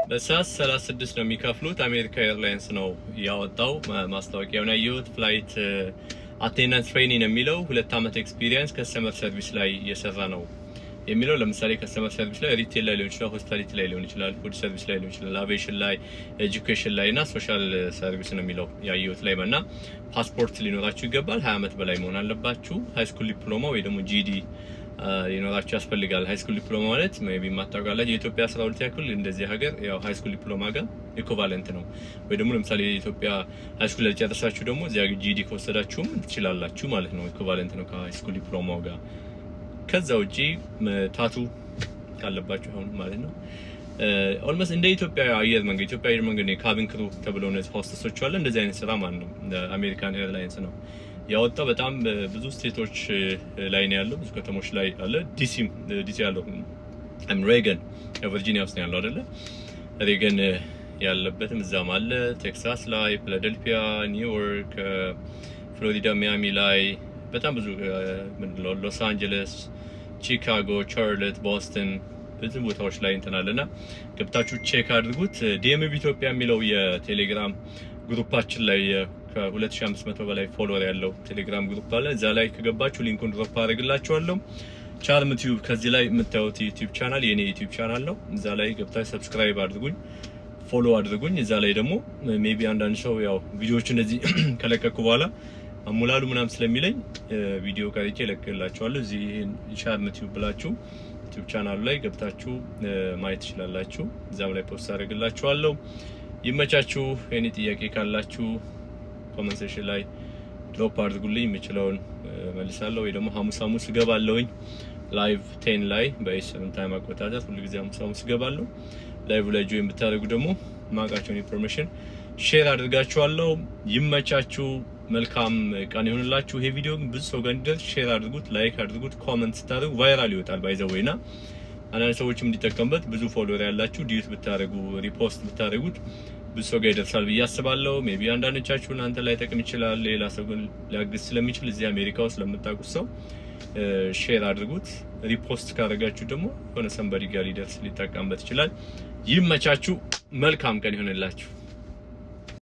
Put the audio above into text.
በሳስ 36 ነው የሚከፍሉት። አሜሪካ ኤርላይንስ ነው ያወጣው ማስታወቂያውን ያየሁት። ፍላይት አቴንዳንስ ትሬኒንግ የሚለው 2 አመት ኤክስፒሪየንስ ከስተመር ሰርቪስ ላይ የሰራ ነው የሚለው። ለምሳሌ ከስተመር ሰርቪስ ላይ ሪቴል ላይ ሊሆን ይችላል፣ ሆስፒታሊቲ ላይ ሊሆን ይችላል፣ ፉድ ሰርቪስ ላይ ሊሆን ይችላል፣ አቪዬሽን ላይ፣ ኤጁኬሽን ላይ እና ሶሻል ሰርቪስ ነው የሚለው ያየሁት ላይ እና ፓስፖርት ሊኖራችሁ ይገባል። 20 አመት በላይ መሆን አለባችሁ። ሃይ ስኩል ዲፕሎማ ወይ ደግሞ ጂዲ ሊኖራችሁ ያስፈልጋል። ሃይ ስኩል ዲፕሎማ ማለት ሜቢ ማጣቃላችሁ የኢትዮጵያ 12 ያክል እንደዚህ ሀገር ያው ሃይ ስኩል ዲፕሎማ ጋር ኢኩቫለንት ነው። ወይ ደግሞ ለምሳሌ የኢትዮጵያ ሃይ ስኩል ላይ ጨርሳችሁ ደግሞ እዚያ ጂዲ ከወሰዳችሁም ትችላላችሁ ማለት ነው። ኢኩቫለንት ነው ከሃይ ስኩል ዲፕሎማው ጋር። ከዛ ውጪ ታቱ ካለባችሁ አሁን ማለት ነው ኦልሞስት እንደ ኢትዮጵያ አየር መንገድ ነው ካቢን ክሩ ተብለው ነው ሆስተሶች አለ እንደዚህ አይነት ስራ ማለት ነው። አሜሪካን ኤርላይንስ ነው ያወጣው። በጣም ብዙ ስቴቶች ላይ ነው ያለው፣ ብዙ ከተሞች ላይ አለ። ዲሲ ያለው ሬገን ቨርጂኒያ ውስጥ ያለው አይደለ? ሬገን ያለበትም እዛም አለ። ቴክሳስ ላይ፣ ፊላደልፊያ፣ ኒውዮርክ፣ ፍሎሪዳ፣ ሚያሚ ላይ በጣም ብዙ ሎስ አንጀለስ፣ ቺካጎ፣ ቻርሎት፣ ቦስተን ብዙ ቦታዎች ላይ እንተናለና ገብታችሁ ቼክ አድርጉት። ዲኤምቪ ኢትዮጵያ የሚለው የቴሌግራም ግሩፓችን ላይ ከ2500 በላይ ፎሎወር ያለው ቴሌግራም ግሩፕ አለ። እዛ ላይ ከገባችሁ ሊንኩን ድሮፕ አድርግላችኋለሁ። ቻርም ቲዩብ ከዚህ ላይ የምታዩት ዩቲዩብ ቻናል የኔ ዩቲዩብ ቻናል ነው። እዛ ላይ ገብታችሁ ሰብስክራይብ አድርጉኝ፣ ፎሎ አድርጉኝ። እዛ ላይ ደግሞ ሜቢ አንዳንድ ሰው ያው ቪዲዮዎች እንደዚህ ከለቀቁ በኋላ አሙላሉ ምናም ስለሚለኝ ቪዲዮ ቀርጬ ለቅላችኋለሁ። እዚህ ቻርም ቲዩብ ብላችሁ ዩቲዩብ ቻናሉ ላይ ገብታችሁ ማየት ትችላላችሁ። እዛም ላይ ፖስት አድርግላችኋለሁ። ይመቻችሁ። የኔ ጥያቄ ካላችሁ ኮሜንት ሴክሽን ላይ ድሮፕ አድርጉልኝ፣ የምችለውን መልሳለሁ። ወይ ደግሞ ሐሙስ ገባለሁኝ ላይቭ 10 ላይ በኢስተርን ታይም አቆጣጠር ሁሉ ጊዜ ሐሙስ ገባለሁ። ላይቭ ላይ ጆይን ብታደርጉ ደግሞ ማቃቸውን ኢንፎርሜሽን ሼር አድርጋችኋለሁ። ይመቻችሁ። መልካም ቀን ይሁንላችሁ። ይሄ ቪዲዮ ብዙ ሰው ጋር እንዲደርስ ሼር አድርጉት፣ ላይክ አድርጉት፣ ኮሜንት ስታደርጉ ቫይራል ይወጣል። ባይዘወይና አንዳንድ ሰዎችም እንዲጠቀሙበት ብዙ ፎሎወር ያላችሁ ዲዩት ብታደርጉ ሪፖስት ብታደርጉት ብዙ ሰው ጋር ይደርሳል ብዬ አስባለሁ። ሜቢ አንዳንዶቻችሁ እናንተ ላይ ጠቅም ይችላል፣ ሌላ ሰው ግን ሊያግዝ ስለሚችል እዚህ አሜሪካ ውስጥ ለምታውቁት ሰው ሼር አድርጉት። ሪፖስት ካደረጋችሁ ደግሞ ሆነ ሰንበዲ ጋር ሊደርስ ሊጠቀምበት ይችላል። ይመቻችሁ። መልካም ቀን ይሁንላችሁ።